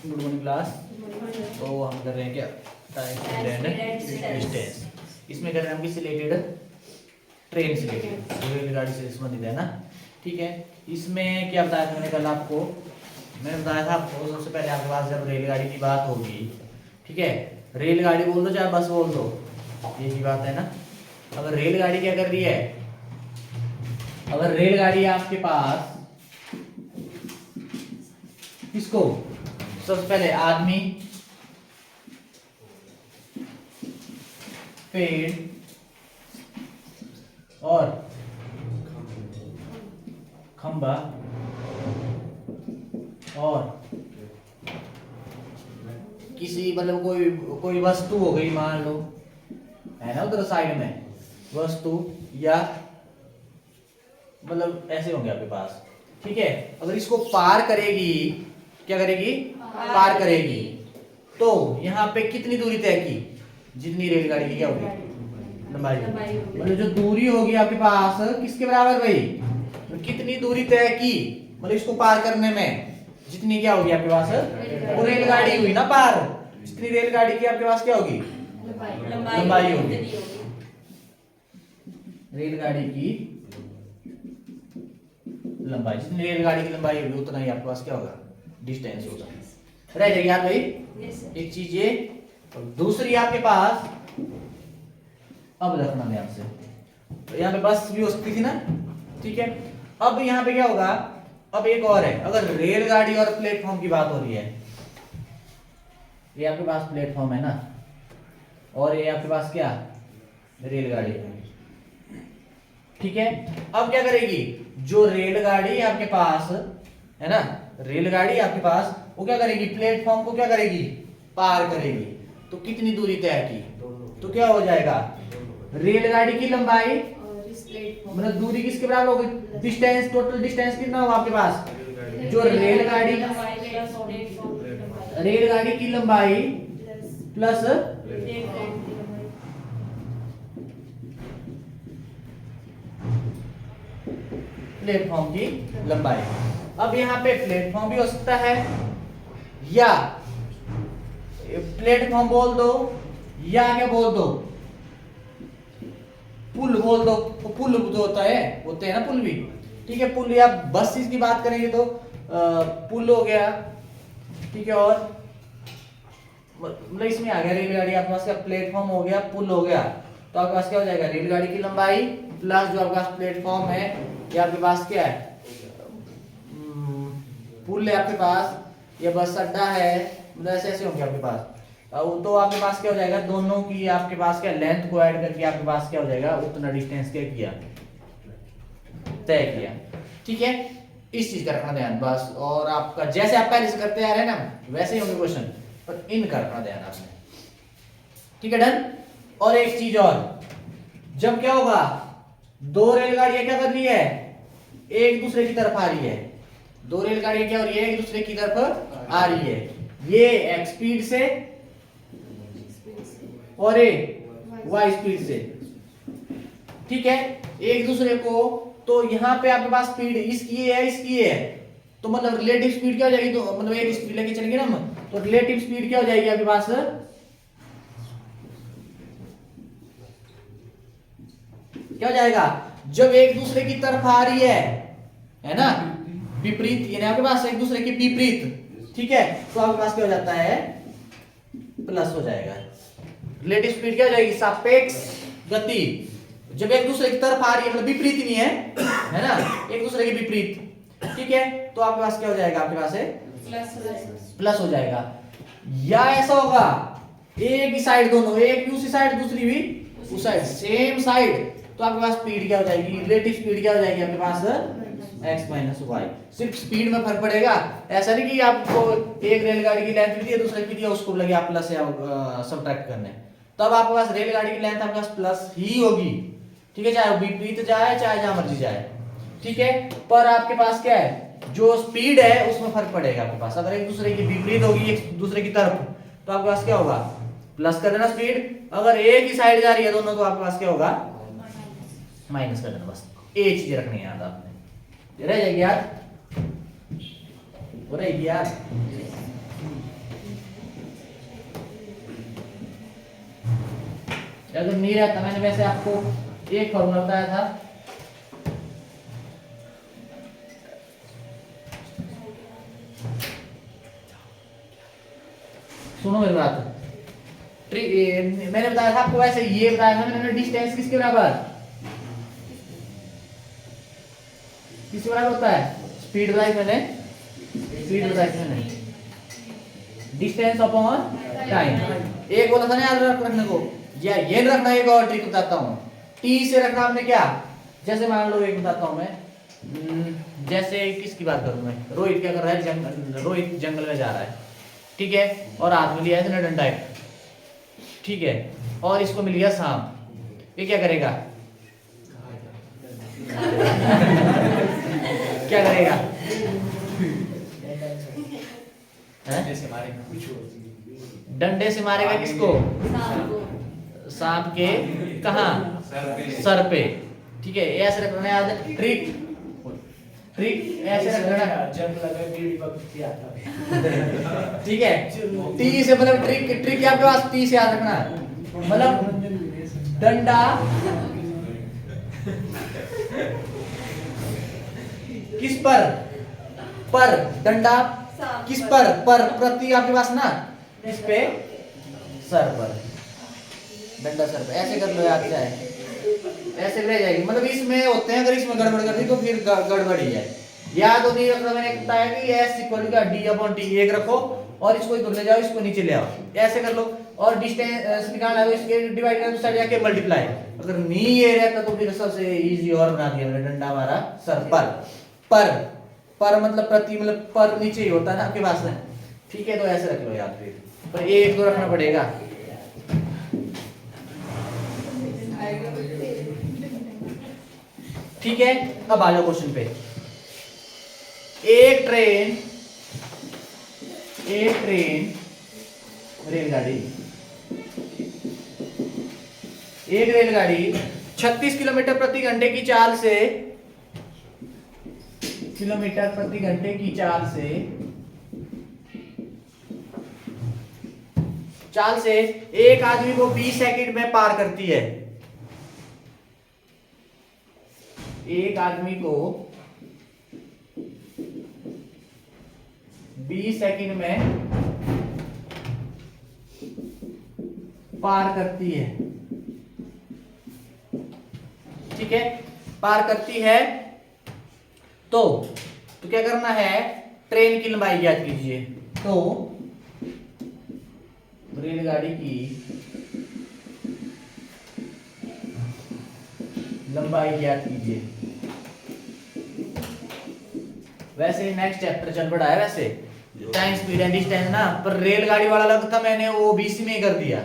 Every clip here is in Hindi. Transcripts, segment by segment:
Good morning class. तो हम कर रहे हैं क्या, टाइम स्पीड एंड डिस्टेंस। इसमें कर रहे हैं हम किससे रिलेटेड, ट्रेन से रिलेटेड, रेलगाड़ी से संबंधित है ना। ठीक है, इसमें क्या बताया था मैंने कल आपको, मैंने बताया था आपको सबसे पहले आपके पास जब रेलगाड़ी की बात होगी, ठीक है, रेलगाड़ी बोल दो चाहे बस बोल दो, ये की बात है ना। अगर रेलगाड़ी क्या कर रही है, अगर रेलगाड़ी आपके पास किसको, सबसे पहले आदमी, पेड़ और खंबा और किसी मतलब कोई वस्तु हो गई, मान लो है ना उधर साइड में वस्तु, या मतलब ऐसे होंगे आपके पास। ठीक है, अगर इसको पार करेगी, क्या करेगी, पार करेगी, तो यहाँ पे कितनी दूरी तय की, जितनी रेलगाड़ी की क्या होगी, लंबाई। मतलब जो दूरी होगी आपके पास किसके बराबर भाई, कितनी दूरी तय की, मतलब इसको पार करने में जितनी क्या होगी आपके पास, वो रेलगाड़ी हुई ना पार, जितनी रेलगाड़ी की आपके पास क्या होगी, लंबाई होगी। रेलगाड़ी की लंबाई, जितनी रेलगाड़ी की लंबाई होगी उतना ही आपके पास क्या होगा, डिस्टेंस होगा। रह जाएगी याद भाई, एक चीज ये। और दूसरी आपके पास, अब रखना ध्यान से, तो यहाँ पे बस भी हो सकती थी ना। ठीक है, अब यहाँ पे क्या होगा, अब एक और है, अगर रेलगाड़ी और प्लेटफॉर्म की बात हो रही है, ये आपके पास प्लेटफॉर्म है ना, और ये आपके पास क्या, रेलगाड़ी। ठीक है, अब क्या करेगी, जो रेलगाड़ी आपके पास है ना, रेलगाड़ी आपके पास वो क्या करेगी, प्लेटफॉर्म को क्या करेगी, पार करेगी। तो कितनी दूरी तय की, तो क्या हो जाएगा, रेलगाड़ी की लंबाई मतलब दूरी किसके बराबर होगी, डिस्टेंस, टोटल डिस्टेंस कितना होगा आपके पास, जो रेलगाड़ी की लंबाई प्लस प्लेटफॉर्म की लंबाई। अब यहाँ पे प्लेटफॉर्म भी हो सकता है, या प्लेटफॉर्म बोल दो, या क्या बोल दो, पुल बोल दो। तो पुल जो होता है, होते हैं ना पुल भी। ठीक है, पुल या बसेस की बात करेंगे तो पुल हो गया। ठीक है, और मतलब इसमें आ गया रेलगाड़ी आपके पास, क्या प्लेटफॉर्म हो गया, पुल हो गया। तो आपके पास क्या हो जाएगा, रेलगाड़ी की लंबाई प्लस जो आपके पास प्लेटफॉर्म है, ये आपके पास क्या है, पुल है आपके पास, या बस अड्डा है, मतलब ऐसे ऐसे होंगे आपके पास। तो आपके पास क्या हो जाएगा, दोनों की आपके पास क्या, लेंथ को ऐड करके आपके पास क्या हो जाएगा, उतना डिस्टेंस क्या किया, तय किया। ठीक है, इस चीज का रखना ध्यान बस। और आपका जैसे आप पहले से करते आ रहे हैं ना, वैसे ही होंगे क्वेश्चन, पर इनका रखना ध्यान आपने। ठीक है, डन। और एक चीज और, जब क्या होगा, दो रेलगाड़ियां क्या कर रही है, एक दूसरे की तरफ आ रही है, दो रेलगाड़ियां क्या हो रही है, एक दूसरे की तरफ आ रही है, ये एक्स स्पीड से और एक वाई स्पीड से। ठीक है, एक दूसरे को, तो यहाँ पे आपके पास स्पीड इसकी है, इसकी है, तो मतलब रिलेटिव स्पीड क्या हो जाएगी, तो मतलब एक स्पीड लेके चलेंगे ना हम, तो रिलेटिव स्पीड क्या हो जाएगी आपके पास, क्या हो जाएगा, जब एक दूसरे की तरफ आ रही है ना, विपरीत, यानी आपके पास एक दूसरे के विपरीत। ठीक है, तो आपके पास क्या हो जाता है, प्लस हो जाएगा। रिलेटिव स्पीड क्या हो जाएगी, सापेक्ष गति, जब एक दूसरे की तरफ आ रही है, मतलब विपरीत ही नहीं है ना, एक दूसरे के विपरीत। ठीक है, तो आपके पास क्या हो जाएगा, आपके पास है प्लस हो जाएगा। या ऐसा होगा, एक ही साइड, दोनों, एक भी उसी साइड, दूसरी भी उस साइड, सेम साइड, तो आपके पास स्पीड क्या हो जाएगी, रिलेटिव स्पीड क्या हो जाएगी आपके पास, x माइनस वाई। सिर्फ स्पीड में फर्क पड़ेगा, ऐसा नहीं कि आपको एक रेलगाड़ी की लेंथ दी है, दूसरे की दी है, उसको लगे आप प्लस या सबट्रैक्ट करने, तब आपके पास रेलगाड़ी की लेंथ आपके पास प्लस ही होगी। ठीक है, चाहे विपरीत जाए चाहे जहां मर्जी जाए। ठीक है, पर आपके पास क्या है, जो स्पीड है उसमें फर्क पड़ेगा आपके पास। अगर एक दूसरे की विपरीत होगी, एक दूसरे की तरफ, तो आपके पास क्या होगा, प्लस कर देना स्पीड। अगर एक ही साइड जा रही है दोनों, तो आपके पास क्या होगा, माइनस कर देना। बस एक चीज रखनी है याद आपने, रह जाएगी यार, हो रहेगी यार। अगर नहीं रहता, मैंने वैसे आपको एक फॉर्मूला बताया था, सुनो मेरी बात। मैंने बताया था आपको, वैसे ये बताया था मैंने, डिस्टेंस किसके बराबर, किसके बराबर होता है, स्पीड बताई मैंने, स्पीड बताई मैंने, डिस्टेंस अपॉन टाइम। एक बोला था ना याद रखने को, या ये रखना, एक और ट्रिक बताता हूँ। टी से रखना आपने क्या, जैसे मान लो एक बताता हूँ मैं, जैसे किसकी बात करूँ मैं, रोहित क्या कर रहा है, रोहित जंगल में जा रहा है, ठीक है, और हाथ में लिया है इसने डंडा एक, ठीक है, और इसको मिल गया सांप, ये क्या करेगा, क्या करेगा, डंडे से मारेगा किसको, सांप के कहाँ, सर पे, ठीक है। ऐसे रखना याद है, ट्रिक ट्रिक ऐसे रखना, ठीक है। टी से मतलब ट्रिक, ट्रिक आपके पास टी से याद रखना, मतलब डंडा किस पर डंडा किस पर प्रति आपके पास ना, किस पे, सर पर, डंडा सर पे, ऐसे कर लो याद जाए, ऐसे रह जाएगी। मतलब इसमें होते हैं, अगर इसमें गड़बड़ कर दी तो फिर गड़बड़ी है। याद हो नहीं रखना, मैंने बताया कि S equal to D upon T, एक रखो और इसको इधर ले जाओ, इसको नीचे ले आओ, ऐसे कर लो, और डिस्टेंस निकालना है तो इसके डिवाइड कर दो, साइड जाके मल्टीप्लाई। अगर नहीं ये रहता तो फिर सबसे इजी और बना दिया मैंने, डंडा हमारा सर पर मतलब प्रति, मतलब पर नीचे ही होता है ना आपके पास में, ठीक है। तो ऐसे रख लो याद, फिर पर एक तो रखना पड़ेगा। ठीक है, अब आ जाओ क्वेश्चन पे। एक ट्रेन रेलगाड़ी, एक रेलगाड़ी 36 किलोमीटर प्रति घंटे की चाल से, किलोमीटर प्रति घंटे की चाल से एक आदमी को 20 सेकंड में पार करती है, एक आदमी को 20 सेकंड में पार करती है, ठीक है, पार करती है। तो क्या करना है, ट्रेन की लंबाई ज्ञात कीजिए। तो रेलगाड़ी की लंबाई ज्ञात कीजिए। वैसे नेक्स्ट चैप्टर चल पड़ा है, वैसे टाइम स्पीड एंड डिस्टेंस ना, पर रेलगाड़ी वाला अलग था, मैंने वो बीसी में कर दिया,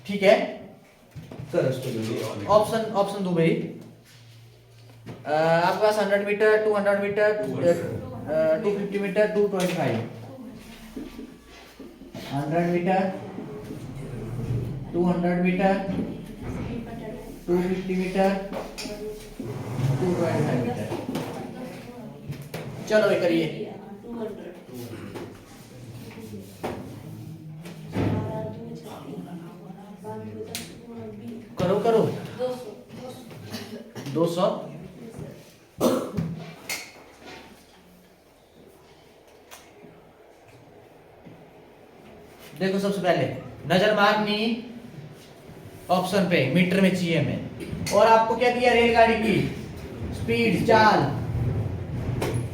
ठीक है। कर उसको ऑप्शन दो भाई। आपके पास 100 metre, 200 metre, 250 metre, 225, 100 metre, 200 metre, 250 metre, 225 metre. चलो भाई करिए। करो 200। देखो सबसे पहले नजर मारनी ऑप्शन पे, मीटर में चाहिए हमें, और आपको क्या दिया, रेलगाड़ी की स्पीड, चाल,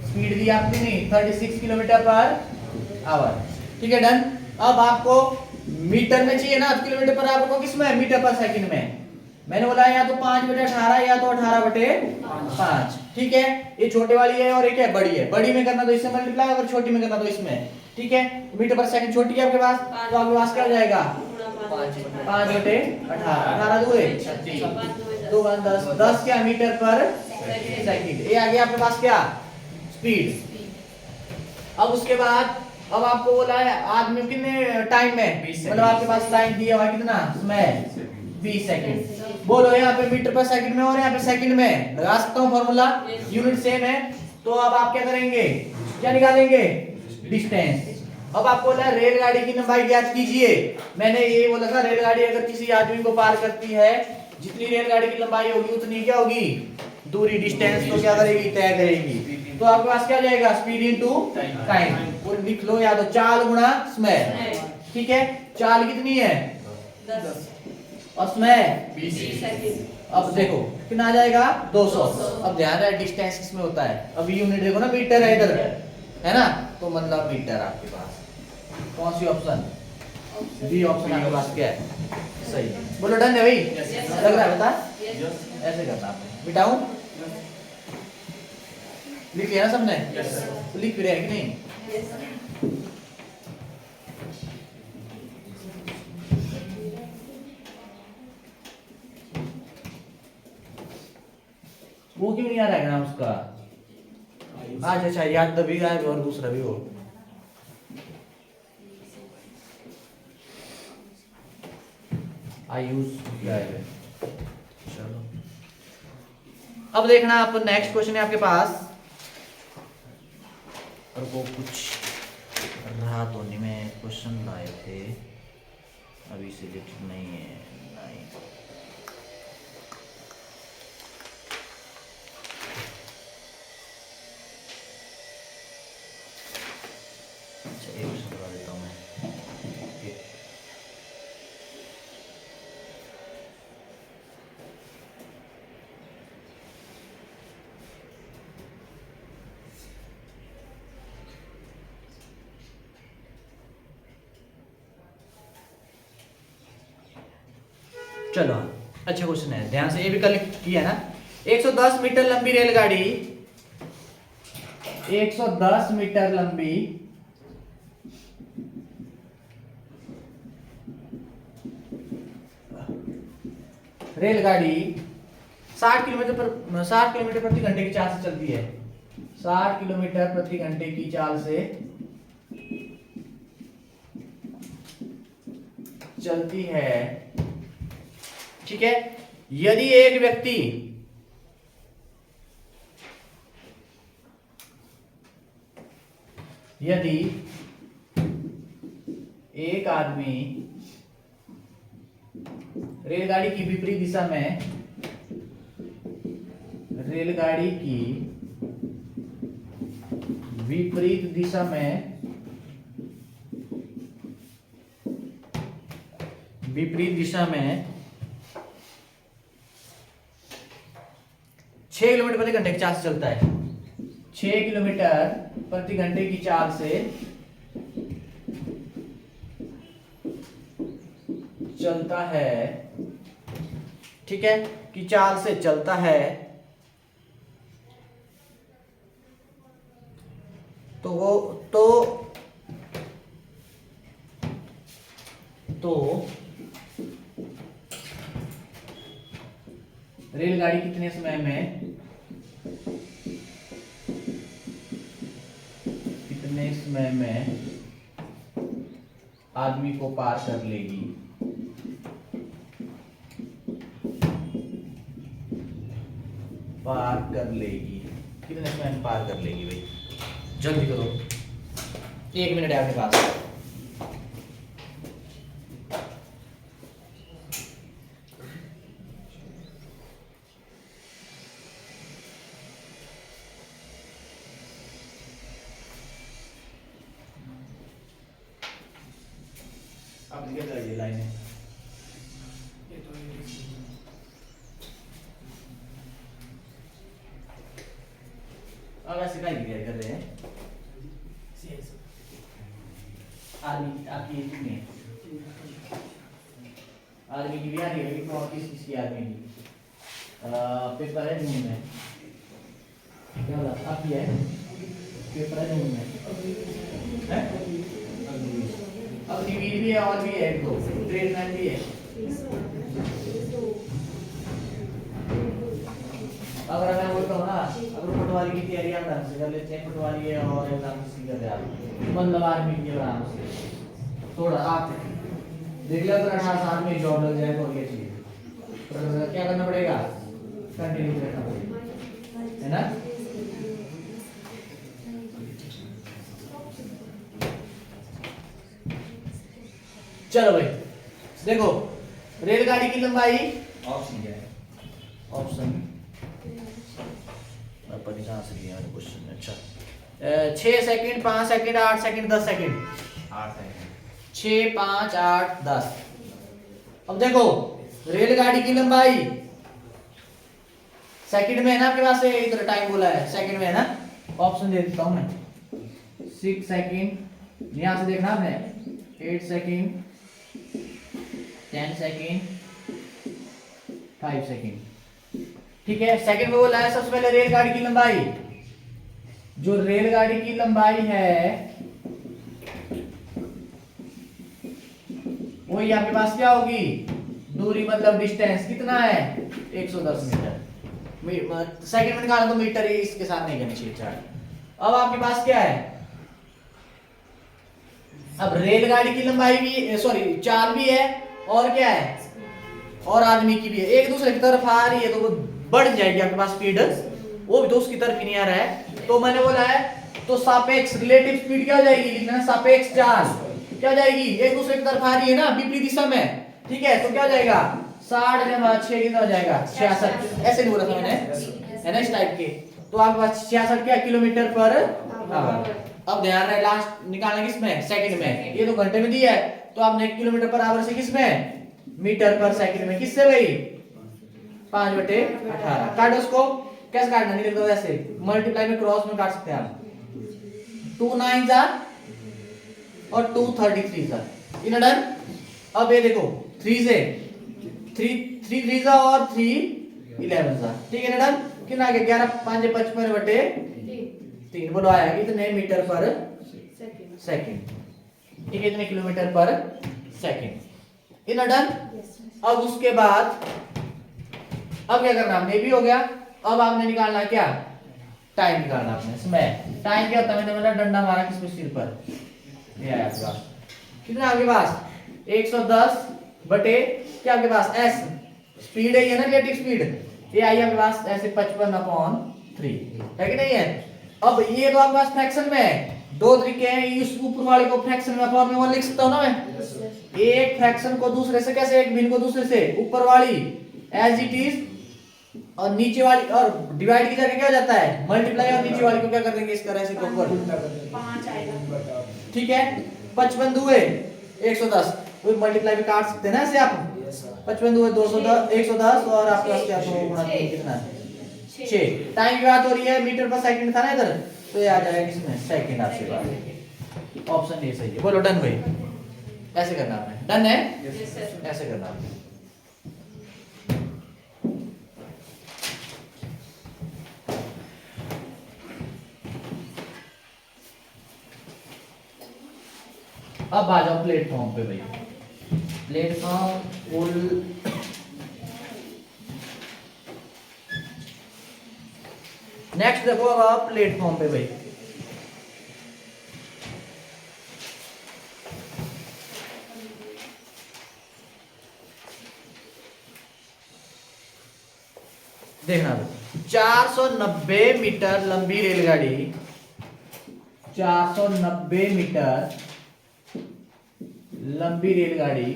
स्पीड दी आपने नहीं 36 किलोमीटर पर आवर, ठीक है, डन। अब आपको मीटर में चाहिए ना, किलोमीटर पर आवर को किसमें, मीटर पर सेकंड में। मैंने बोला या तो 5/18 या तो 18/5, ठीक है। ये छोटे वाली है और एक है बड़ी है, बड़ी में करना तो इससे मल्टीप्लाई, अगर छोटी में करना तो इसमें, ठीक है। मीटर पर सेकंड छोटी है आपके पास, तो आपके पास क्या हो जाएगा, 5/18, 18 दूरे 36, 2 10, 10 क्या मीटर पर सेकंड। ये आ गया आपके पास क्या, स्पीड। अब उसके बाद अब आपको बोला है आदमी कितने टाइम में, मतलब आपके पास टाइम दिया हुआ है कितना, समय 20 सेकंड। बोलो यहाँ पे मीटर पर सेकंड में और यहाँ पे सेकंड में, लगा सकता हूँ फॉर्मूला, यूनिट सेम है। तो अब आप क्या करेंगे, क्या निकालेंगे, डिस्टेंस। अब आपको बोला रेलगाड़ी की लंबाई ज्ञात कीजिए। मैंने ये बोला था रेलगाड़ी अगर किसी आदमी को पार करती है, जितनी रेलगाड़ी की लंबाई होगी उतनी क्या होगी, दूरी, डिस्टेंस को क्या करेगी, तय करेगी। तो आपके पास क्या हो जाएगा, स्पीड इनटू टाइम। और लिख लो याद हो, चाल गुणा समय। ठीक है, चाल कितनी है 10 और समय 20 सेकंड। अब देखो कितना आ जाएगा 200। अब ध्यान है डिस्टेंस किसमें होता है, अब यूनिट देखो ना, मीटर है इधर, है ना, तो मतलब मीटर आपके पास कौन सी ऑप्शन, बी ऑप्शन आपके पास क्या है, सही। बोलो डन है भाई, लग रहा है, बता ऐसे करना आपने, मिटाऊं, लिख लिया ना सबने, तो लिख भी रहे हैं कि नहीं। वो क्यों नहीं आ रहा है नाम उसका, आज अच्छा याद भी आए और दूसरा भी हो। आयुष क्या है, चलो अब देखना आप, नेक्स्ट क्वेश्चन है आपके पास, और वो कुछ रहा तो नहीं, में क्वेश्चन लाए थे अभी सिलेक्ट नहीं है, नहीं। अच्छा एक क्वेश्चन बता देता हूँ मैं, चलो अच्छा क्वेश्चन है, ध्यान से, ये भी कल किया ना। 110 मीटर लंबी रेलगाड़ी, 110 मीटर लंबी रेलगाड़ी 60 किलोमीटर प्रति घंटे की चाल से चलती है, 60 किलोमीटर प्रति घंटे की चाल से चलती है। ठीक है, यदि एक व्यक्ति एक आदमी रेलगाड़ी की विपरीत दिशा में, रेलगाड़ी की विपरीत दिशा में, विपरीत दिशा में 6 किलोमीटर प्रति घंटे की चाल से चलता है, 6 किलोमीटर प्रति घंटे की चाल से चलता है। ठीक है, कि चाल से चलता है, तो वो रेलगाड़ी कितने समय में आदमी को पार कर लेगी, कितने समय में पार कर लेगी भाई, जल्दी करो, 1 मिनट है आपके पास। अब निकल जाइए लाइन है, अब ऐसे का ही कर रहे हैं। आर्मी आपकी कितनी है, आर्मी की भी आ रही है, और किसकी आर्मी की पेपर है जून में, क्या बोला आपकी है, पेपर है जून में है? अब डिवीड भी है और भी है, दो ट्रेडमैन भी है। अगर मैं बोलता हूँ ना, अगर पटवारी की तैयारी आप ढंग से कर लेते हैं, पटवारी है और एग्जाम किसी कर रहे आप, मतलब आर्मी की आराम से थोड़ा आप देख लो, अगर 18 साल में जॉब लग जाए तो ये चाहिए, तो क्या करना पड़ेगा, कंटिन्यू करना पड़ेगा, है ना। चलो भाई देखो, रेलगाड़ी की लंबाई ऑप्शन क्या है? ऑप्शन क्वेश्चन अच्छा 6 second, 5 second, 8 second, 10 second. 8 second. 6, 5, 8, 10। अब देखो रेलगाड़ी की लंबाई सेकंड में है ना आपके पास, इधर टाइम बोला है सेकंड में है ना, ऑप्शन दे देता हूं मैं। 6 सेकंड, यहां से देखना आपने, 8 सेकंड, 10 सेकंड, 5 सेकंड। ठीक है, सेकंड में बोला है सबसे पहले रेलगाड़ी की लंबाई। जो रेलगाड़ी की लंबाई है वही आपके पास क्या होगी, दूरी मतलब डिस्टेंस कितना है 110 मीटर। सेकंड में निकालना तो मीटर ही इसके साथ नहीं करनी चाहिए चार्ट। अब आपके पास क्या है, अब रेलगाड़ी की लंबाई भी सॉरी चाल भी है और क्या है, और आदमी की भी है, एक दूसरे की तरफ आ रही है तो वो बढ़ जाएगी आपके पास स्पीड, वो भी तो उसकी तरफ ही नहीं आ रहा है। तो मैंने बोला है तो सापेक्ष रिलेटिव स्पीड क्या हो जाएगी, लिखना है सापेक्ष चाल क्या हो जाएगी, एक दूसरे की तरफ आ रही है ना विपरीत दिशा में। ठीक है, तो क्या हो जाएगा 60 जमा 6 कितना हो जाएगा 66। ऐसे नहीं बोला था मैंने, है ना इस टाइप के। तो आपके पास 66 क्या किलोमीटर पर आवर। अब ध्यान रहे लास्ट निकालना किसमें, सेकंड में, ये तो घंटे में दिया है तो आपने किलोमीटर पर आवर से किसमें, मीटर पर सेकंड में, किससे भाई 5/18। काटो उसको, कैसे काटना, नहीं लिख दो ऐसे, मल्टीप्लाई में क्रॉस में काट सकते हैं आप। 2 9 जा और 2 33 जा, इन डन। अब ये देखो 3 से 3 3 जा और 3 11 जा, ठीक है ना डन। कितना आ गया 11 5 55/3 बोलो आया कितने मीटर पर सेकंड। ठीक है, इतने किलोमीटर पर सेकंड, इन डन। अब उसके बाद अब क्या करना, हमने भी हो गया। अब आपने निकालना क्या, टाइम निकालना आपने। इसमें टाइम क्या होता है, मैंने बोला डंडा मारा किस पे, सिर पर, ये आया आपके पास कितना आपके पास 110 बटे क्या आपके पास एस स्पीड है, ये ना रिलेटिव स्पीड, ये आई आपके पास ऐसे 55/3 है कि नहीं है। अब ये तो आपके पास फ्रैक्शन में है, दो तरीके हैं, इस ऊपर वाले को फ्रैक्शन में फॉर्म में लिख सकता हूं ना मैं। एक फ्रैक्शन को दूसरे से कैसे, एक भिन्न को दूसरे से, ऊपर वाली एज इट इज और नीचे वाली, और डिवाइड की जगह क्या हो जाता है मल्टीप्लाई, और नीचे वाली को क्या कर देंगे इसका राशि को ऊपर 5 आएगा। ठीक है। 55 दुए 110, कोई मल्टीप्लाई भी काट सकते हैं ना ऐसे आप। 55 दुए 210 110 और आपके पास क्या तो गुणा कितना है 6। टाइम की बात हो रही है, मीटर पर सेकंड था ना इधर, तो ये आ जाएगा किसमें सेकंड आपसे बात। ऑप्शन ये सही है, बोलो डन भाई। ऐसे करना आपने, डन है, Yes, sir. ऐसे करना आपने। अब आ जाओ प्लेटफॉर्म पे भाई, प्लेटफॉर्म फुल नेक्स्ट देखो अब आप प्लेटफॉर्म पे भाई। देखना 490 मीटर लंबी रेलगाड़ी, 490 मीटर लंबी रेलगाड़ी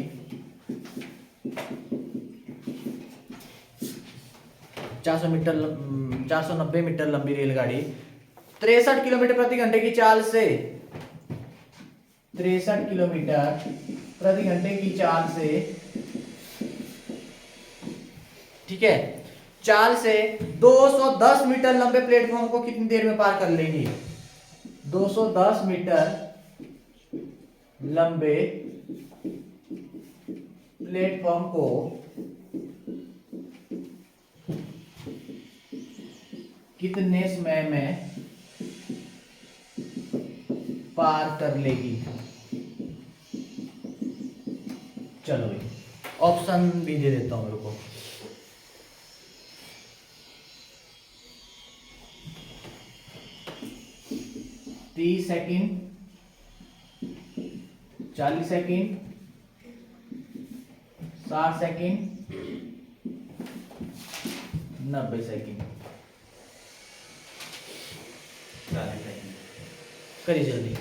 490 मीटर लंबी रेलगाड़ी 63 किलोमीटर प्रति घंटे की चाल से, 63 किलोमीटर प्रति घंटे की चाल से, ठीक है, चाल से 210 मीटर लंबे प्लेटफॉर्म को कितनी देर में पार कर लेगी। 210 मीटर लंबे प्लेटफॉर्म को कितने समय में पार कर लेगी। चलो भाई ऑप्शन भी दे देता हूं मेरे को। 30 second, 40 second, 60 second, 90 second. 40 second. करिए जल्दी।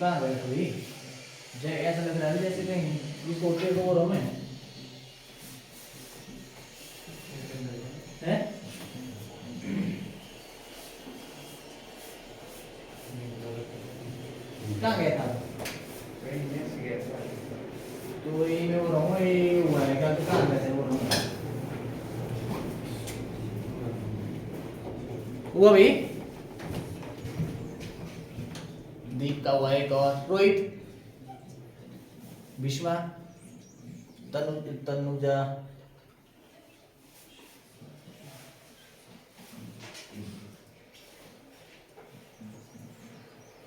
कहाँ गए कोई? जय ऐसा लग रहा है जैसे कहीं इस होटल को बोलो मैं हैं? कहाँ गया था? तो ये मैं बोल रहा हूँ ये हुआ है क्या? तो कहाँ गए थे बोल रहा हूँ? हुआ भी? दीपता हुआ एक और रोहित भीष्मा तनुजा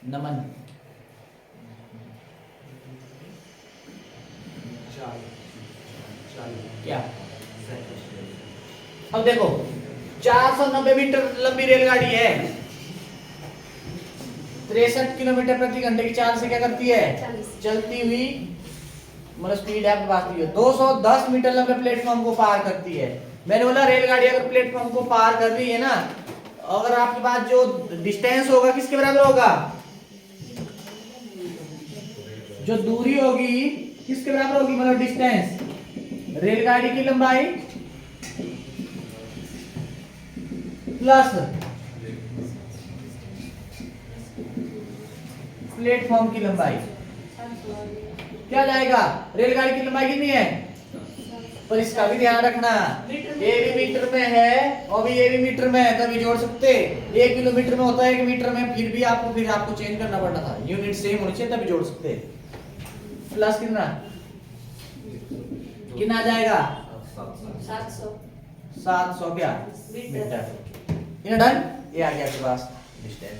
नमन क्या? अब देखो 490 मीटर लंबी रेलगाड़ी है, 63 किलोमीटर प्रति घंटे की चाल से क्या करती है? चलती हुई, मतलब स्पीड है आपकी है 210 मीटर लंबे प्लेटफॉर्म को पार करती है। मैंने बोला रेलगाड़ी अगर प्लेटफॉर्म को पार कर रही है ना, अगर आपके पास जो डिस्टेंस होगा किसके बराबर होगा? जो दूरी होगी किसके बराबर होगी? मतलब डिस्टेंस रेलगाड़ी की लंबाई प्लस प्लेटफॉर्म की लंबाई। क्या जाएगा? रेलगाड़ी की लंबाई कितनी है? पर इसका भी ध्यान रखना, ये भी मीटर में है और भी ये भी मीटर में है, तभी जोड़ सकते। 1 किलोमीटर में होता है 1 मीटर में, फिर आपको चेंज करना पड़ना था, यूनिट सेम होनी चाहिए तभी जोड़ सकते। प्लस कितना कितना आ जाएगा? 700 क्या मीटर। ये डन, ये आ गया आपके पास डिस्टेंस।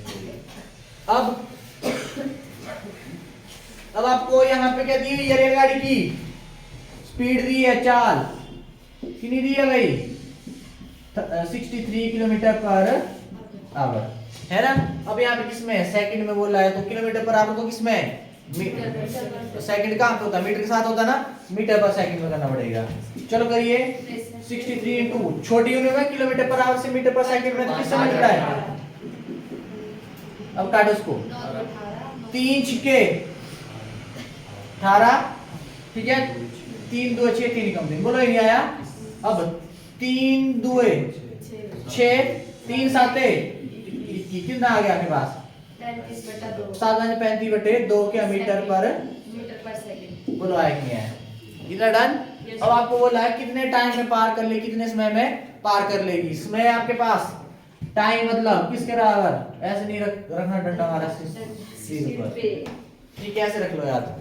अब आपको यहाँ पे क्या दी हुई है? रेलगाड़ी की स्पीड दी है, चाल कितनी दी है भाई? 63 किलोमीटर पर आवर है ना। अब यहाँ पे किसमें है? सेकंड में बोला है, तो किलोमीटर पर आवर को किसमें है? सेकंड कहाँ पे होता है? मीटर के साथ होता है ना, मीटर पर सेकंड में करना पड़ेगा। चलो करिए 63 इंटू छोटी यूनिट में किलोमीटर पर आवर से मीटर पर सेकंड में, तो किससे मिलता है? अब काटो इसको, 3 छिके 18, ठीक है, 3 2 6 3 कम दिन बोलो, ये नहीं आया। अब 3 2 6 3 7 कितना आ गया आपके पास? 35 बटे 2 के मीटर पर सेकंड बोलो, आया कि नहीं आया? इतना डन। अब आपको बोला है कितने टाइम में पार कर ले, कितने समय में पार कर लेगी। समय आपके पास टाइम मतलब किसके बराबर? ऐसे नहीं रखना डंडा हमारा सीधे पर, ठीक है, ऐसे रख लो याद,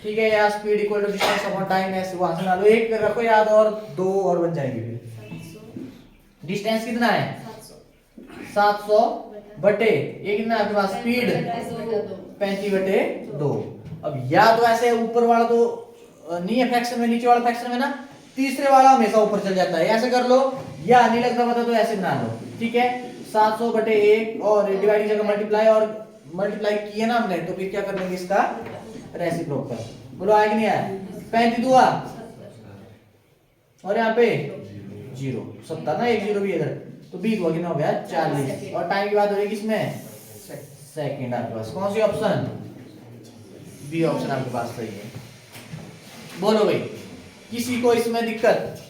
ठीक है। या speed equal to distance upon time, ऐसे वहां से ला लो, एक रखो याद और 2 और बन जाएंगे फिर। डिस्टेंस कितना है? 700 बटे ये कितना आपके पास? स्पीड 35 बटे 2। अब या तो ऐसे ऊपर वाला तो नहीं है फ्रैक्शन में, नीचे वाला फ्रैक्शन में ना, तीसरे वाला हमेशा ऊपर चल जाता है, ऐसे कर लो, या नहीं लगता पता तो ऐसे बना लो, ठीक है। 700 बटे 1 और डिवाइड की जगह मल्टीप्लाई, और मल्टीप्लाई किए ना हमने, तो फिर क्या कर लेंगे इसका रेसिप्रोकल। बोलो आया कि नहीं आया? 35 दुआ और यहाँ पे 0 70 ना, 1 0 भी इधर, तो 20 हुआ, कितना हो गया? 40। और टाइम की बात हो रही है किसमें? सेकंड आपके पास। कौन सी ऑप्शन? बी ऑप्शन आपके पास सही है। बोलो भाई, किसी को इसमें दिक्कत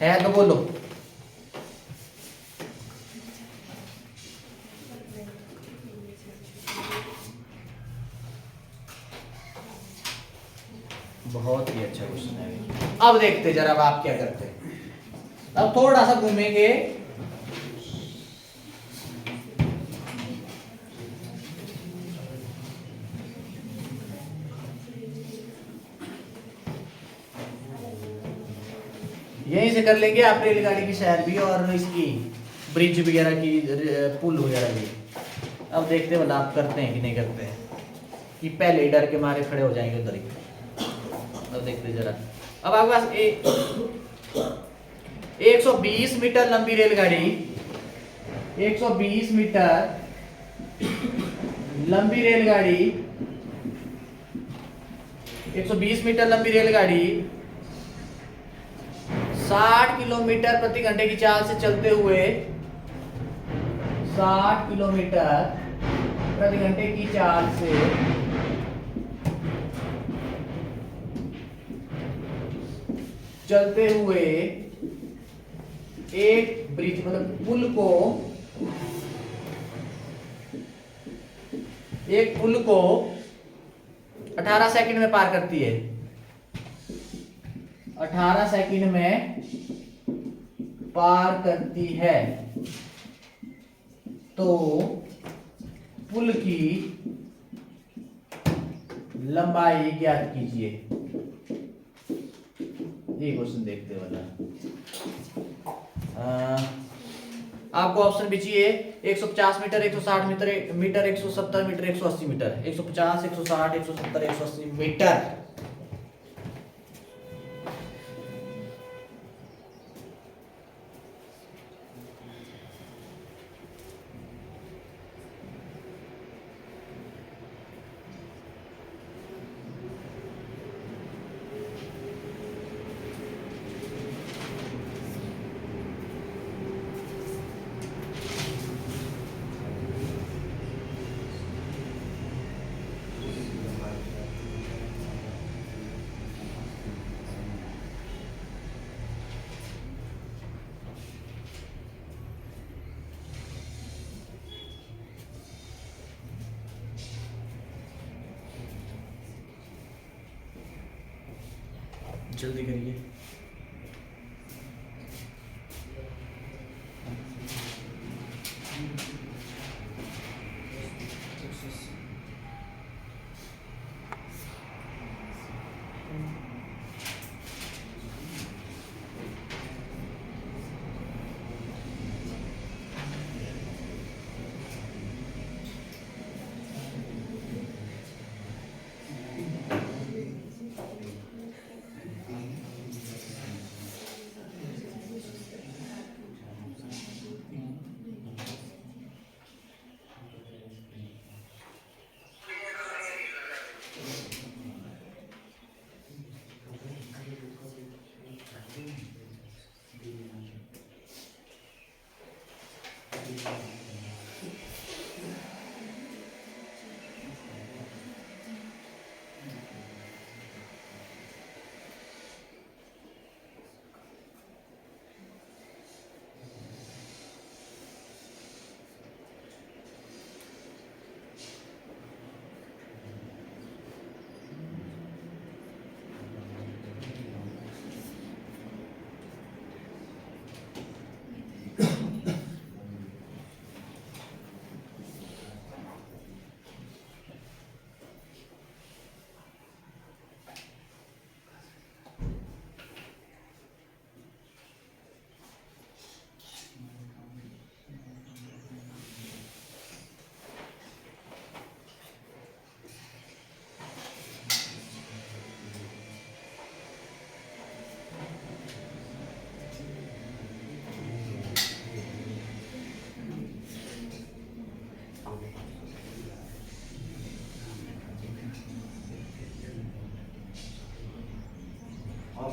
है तो बोलो। बहुत ही अच्छा क्वेश्चन है। अब देखते जरा अब आप क्या करते हैं। अब थोड़ा सा घूमेंगे, यहीं से कर लेंगे आप रेलगाड़ी की सैर भी और इसकी ब्रिज वगैरह की, पुल वगैरह भी। अब देखते हैं मतलब आप करते हैं कि नहीं करते हैं, कि पहले डर के मारे खड़े हो जाएंगे उधर ही। अब देखते जरा। अब आपके पास 120 मीटर लंबी रेलगाड़ी, 120 मीटर लंबी रेलगाड़ी, 120 मीटर लंबी रेलगाड़ी 60 किलोमीटर प्रति घंटे की चाल से चलते हुए 60 किलोमीटर प्रति घंटे की चाल से चलते हुए एक ब्रिज मतलब पुल को 18 सेकंड में पार करती है। 18 सेकंड में पार करती है तो पुल की लंबाई ज्ञात कीजिए। ये क्वेश्चन देखते वाला आपको ऑप्शन भी चाहिए 150 metre, 160 metre, 170 metre, 180 metre. 150, 160, 170, 180 metre. जल्दी करिए।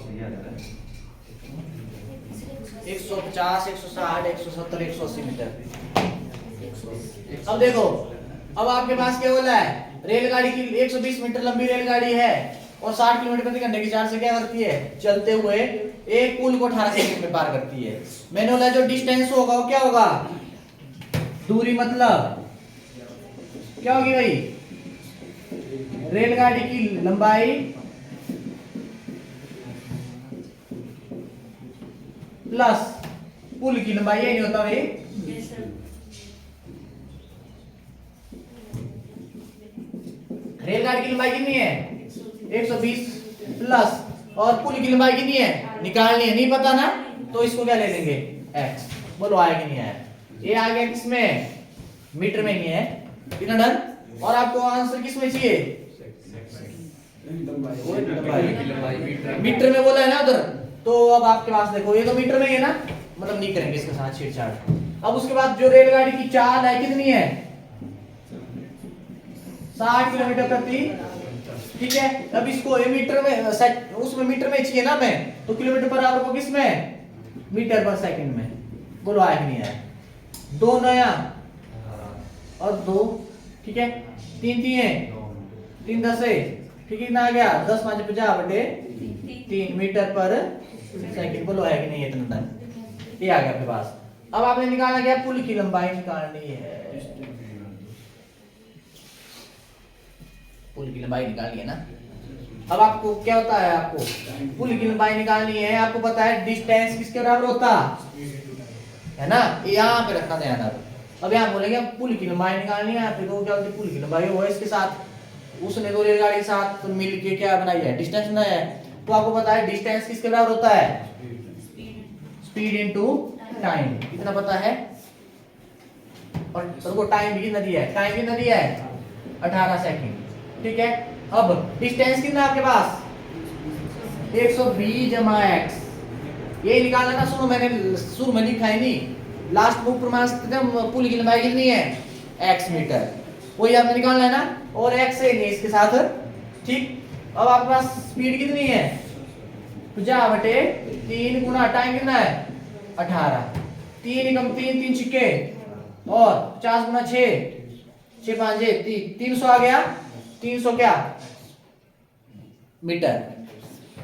सही आ रहा है 150, 160, 170, 180 मीटर। अब देखो, अब आपके पास क्या बोला है, रेलगाड़ी की 120 मीटर लंबी रेलगाड़ी है और 60 किलोमीटर प्रति घंटे की रफ्तार से क्या करती है, चलते हुए एक पुल को 18 सेकंड में पार करती है। मैंने बोला जो डिस्टेंस होगा वो क्या होगा, दूरी मतलब क्या होगी भाई, रेलगाड़ी की लंबाई प्लस पुल की लंबाई। ये नहीं होता भाई, रेलगाड़ी की लंबाई कितनी है 120 प्लस और पुल की लंबाई कितनी है निकालनी है, नहीं पता ना, तो इसको क्या ले लेंगे x। बोलो आया कि नहीं आया, ये आ गया किसमें, मीटर में नहीं है, कितना डन। और आपको आंसर किस में चाहिए, मीटर में बोला है ना उधर, तो अब आपके पास देखो ये तो मीटर में ही है ना, मतलब नहीं करेंगे इसके साथ छेड़छाड़। अब उसके बाद जो रेलगाड़ी की चाल है कितनी है 60 किलोमीटर प्रति, ठीक है। अब इसको ये मीटर में उसमें मीटर में चाहिए ना मैं, तो किलोमीटर पर आवर को किस में, मीटर पर सेकंड में। बोलो आया कि नहीं आया, 2 नया और 2, ठीक है, 3 3 10 ठीक है, कितना आ गया 10 5 50 बटे 3 मीटर पर सेकंड। बोलो है कि नहीं इतना टाइम? ये आ गया आपके पास। अब आपने निकालना क्या है? पुल की लंबाई निकालनी है। पुल की लंबाई निकालनी है ना। अब आपको क्या होता है, आपको पुल की लंबाई निकालनी है। आपको पता है डिस्टेंस किसके बराबर होता है ना, यहाँ पे रखना ध्यान। अब यहाँ बोलेंगे पुल की लंबाई निकालनी है, फिर वो क्या होती है, पुल की लंबाई वो इसके साथ उसने दो रेलगाड़ी के साथ मिल के क्या बनाई है, डिस्टेंस बनाया है। तो आपको पता है डिस्टेंस किसके बराबर होता है? Speed into time. कितना पता है? और सबको टाइम भी कितना दिया है? टाइम कितना दिया है? 18 सेकंड। ठीक है। अब डिस्टेंस कितना आपके पास? 120 जमा x। ये निकालना ना, सुनो मैंने शुरू में लिखा है नहीं, लास्ट बुक प्रमाण पुल की लंबाई कितनी है? x metre. वही आपने निकालना है ना, और x से नहीं इसके साथ। ठीक। अब आपके पास स्पीड कितनी है? 50/3 गुना टाइम कितना है? 18। 3 एकम 3 3 छिक्के और 50 गुना 6 6 5 300 आ गया। 300 क्या मीटर।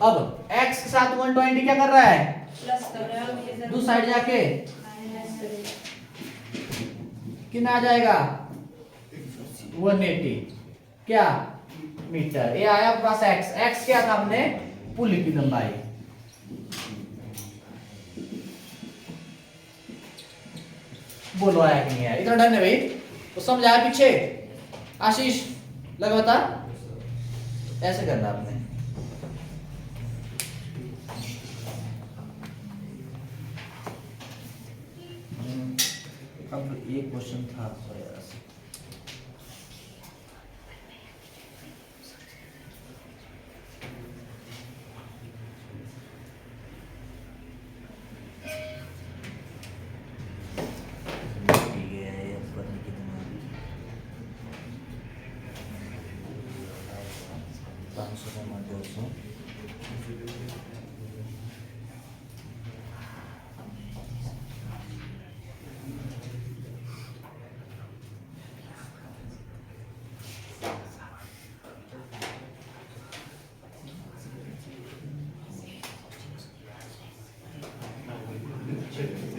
अब x के साथ 120 क्या कर रहा है? प्लस कर रहा है दूसरी साइड जाके माइनस कितना आ जाएगा? 180 क्या मीटर। ये आया आपके पास x। x क्या था हमने? पुल की लंबाई। बोलो आया कि नहीं आया? इतना डन है भाई? तो समझाया पीछे? आशीष लगा बता। ऐसे करना आपने। अब एक क्वेश्चन था तो यार,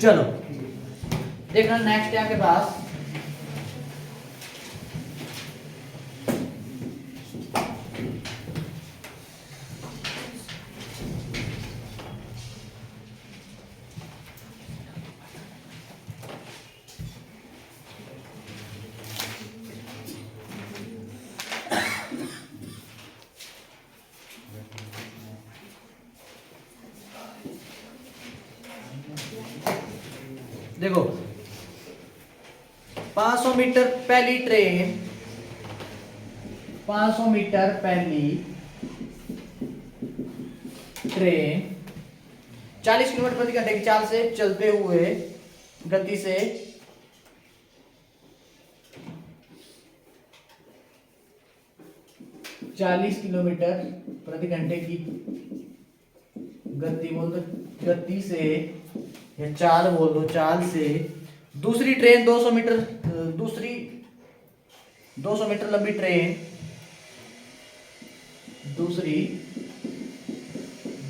चलो देखना नेक्स्ट है आपके पास। देखो 500 मीटर पहली ट्रेन, 500 मीटर पहली ट्रेन 40 किलोमीटर प्रति घंटे की चाल से चलते हुए गति से 40 किलोमीटर प्रति घंटे की गति बोल दो, गति से या चाल बोल दो, चाल से दूसरी ट्रेन 200 मीटर, दूसरी 200 मीटर लंबी ट्रेन, दूसरी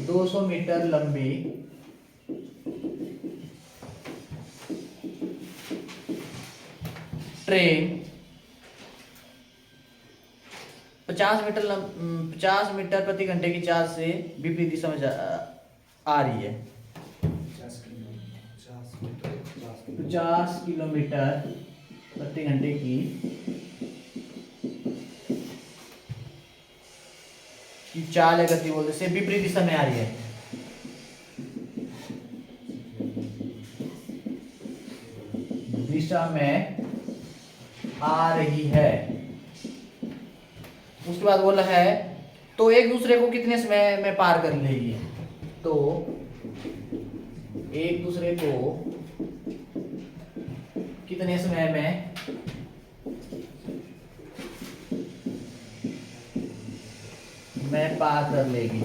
200 मीटर लंबी ट्रेन 50 मीटर प्रति घंटे की चाल से विपरीत दिशा में आ रही है। 50 किलोमीटर प्रति घंटे की चाल या गति बोलते से विपरीत दिशा में आ रही है। दिशा में आ रही है। उसके बाद बोला है तो एक दूसरे को कितने समय में पार कर लेगी। तो एक दूसरे को कितने समय में पार कर लेगी।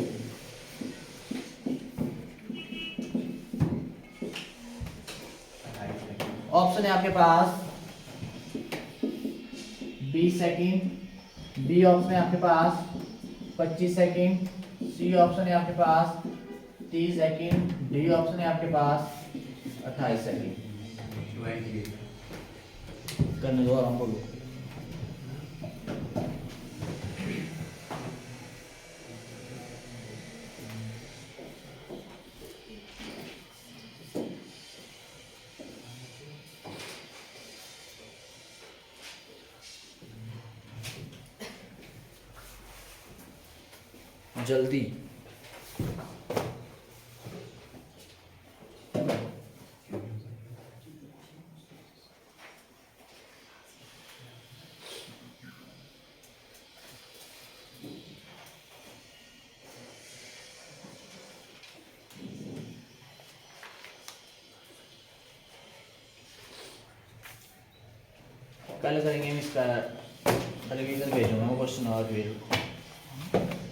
ऑप्शन है आपके पास 20 सेकंड, बी ऑप्शन है आपके पास 25 सेकंड, सी ऑप्शन है आपके पास 30 सेकंड, डी ऑप्शन है आपके पास 28 सेकंड। करने दो आराम को। जल्दी कल करेंगे हम इसका रिवीजन भेजूंगा मैं क्वेश्चन और फिर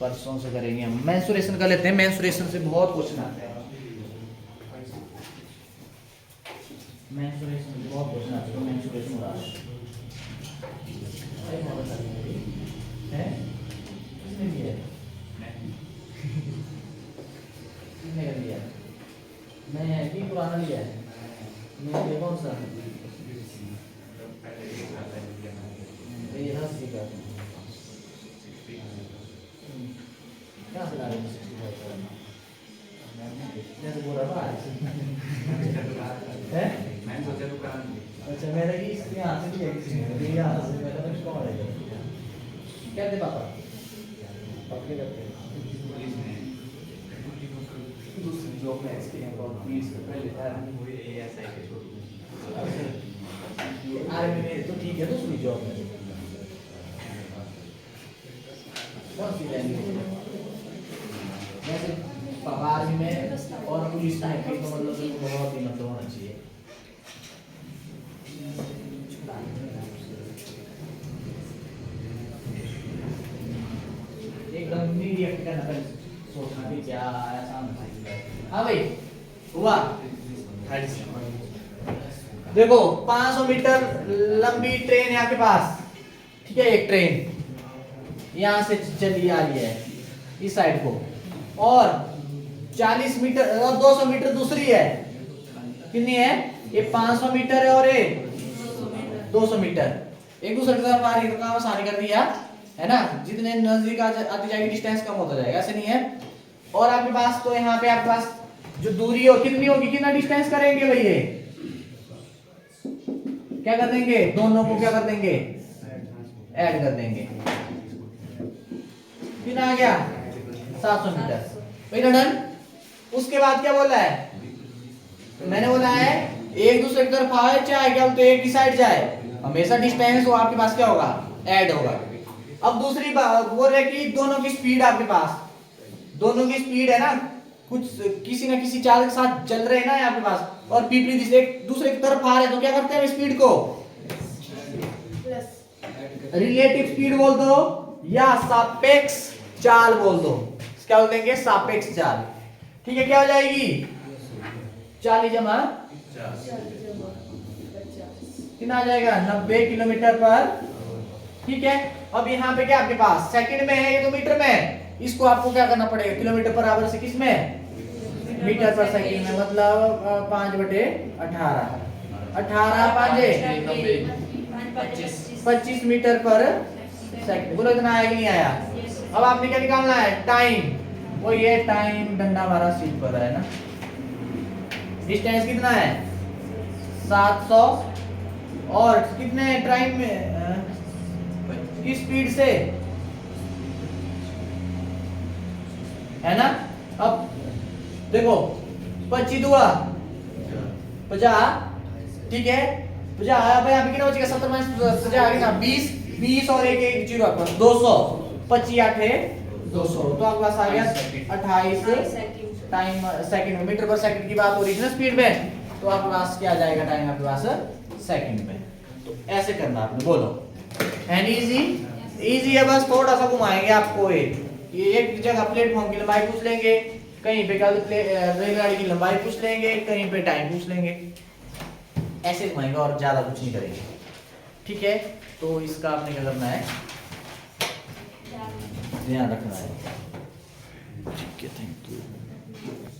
परसों से करेंगे हम। मेंसुरेशन कर लेते हैं, मेंसुरेशन से बहुत क्वेश्चन आते हैं। मेंसुरेशन से बहुत क्वेश्चन आते हैं। मेंसुरेशन हो रहा है किसने दिया किसने कर दिया? मैं कि पुराना लिया है मैं ये कौन सा ये 80 का क्या से ला रहे हैं 65 मैं तो बोल रहा था है मैंने सोचा दुकान अच्छा मेरा कि इसके यहाँ से भी है किसी ने ये यहाँ से मेरा तो कौन है क्या दे पापा पक्के करते पुलिस ने दूसरी जॉब में एक्सपीरियंस और फीस पहले था वो एएसआई के छोड़ आर्मी में तो ठीक है दूसरी जॉब में कौन सी लैंग्वेज जैसे पापा आर्मी में और पुलिस में फिर तो मतलब बहुत ही मतलब होना चाहिए। एकदम नहीं रिएक्ट करना पहले सोचना कि क्या ऐसा होना। हाँ भाई हुआ देखो 500 मीटर लंबी ट्रेन है आपके पास, ठीक है। एक ट्रेन यहाँ से चली आ रही है इस साइड को और 40 मीटर और 200 मीटर दूसरी है। कितनी है? ये 500 मीटर है और ये 200 मीटर एक दूसरे की तरफ आ रही है। तो काम आसानी कर दिया है ना, जितने नजदीक आती जाएगी डिस्टेंस कम होता जाएगा, ऐसे नहीं है। और आपके पास तो यहाँ पे आपके पास जो दूरी हो कितनी होगी, कितना डिस्टेंस करेंगे भाई ये क्या कर देंगे, दोनों को क्या कर देंगे ऐड कर देंगे। कितना आ गया 700 मीटर भाई डन। उसके बाद क्या बोला है, मैंने बोला है एक दूसरे की तरफ आए चाहे क्या बोलते एक ही साइड जाए हमेशा डिस्टेंस वो आपके पास क्या होगा ऐड होगा। अब दूसरी बात बोल रहे कि दोनों की स्पीड आपके पास, दोनों की स्पीड है ना कुछ किसी ना किसी चाल के साथ चल रहे हैं ना आपके पास और विपरीत दिशा एक दूसरे की तरफ आ रहे हैं तो क्या करते हैं स्पीड को रिलेटिव स्पीड बोल दो या सापेक्ष चाल बोल दो। क्या बोल देंगे सापेक्ष चाल, ठीक है। क्या हो जाएगी 40 जमा कितना आ जाएगा 90 किलोमीटर पर, ठीक है। अब यहाँ पे क्या आपके पास सेकंड में है ये तो मीटर में, इसको आपको क्या करना पड़ेगा किलोमीटर पर आवर से किस में मीटर पर सेकंड में, मतलब 5/18 18 5 25 मीटर पर सेकंड। बोलो इतना आया कि नहीं आया। अब आपने क्या निकालना है टाइम, वो ये टाइम डंडा हमारा सीट पर है ना। डिस्टेंस कितना है 700 और कितने टाइम में किस स्पीड से है ना। अब देखो 25 हुआ 50, ठीक है 50 आया भाई। यहाँ पे कितना बचेगा 70 माइनस 50 आ गया 20 और एक जीरो आपका 200 25 8 200 तो आपके पास आ गया 28 टाइम सेकंड में। मीटर पर सेकंड की बात हो रही है ना स्पीड में, तो आपके पास क्या आ जाएगा टाइम आपके पास सेकंड में। तो ऐसे करना आपने बोलो एंड इजी है, बस थोड़ा सा घुमाएंगे आपको। ये एक जगह प्लेटफॉर्म की लंबाई पूछ लेंगे, कहीं पे रेलगाड़ी की लंबाई पूछ लेंगे, कहीं पे टाइम पूछ लेंगे, ऐसे घुमाएंगे और ज्यादा कुछ नहीं करेंगे, ठीक है। तो इसका आपने क्या करना है ध्यान रखना है।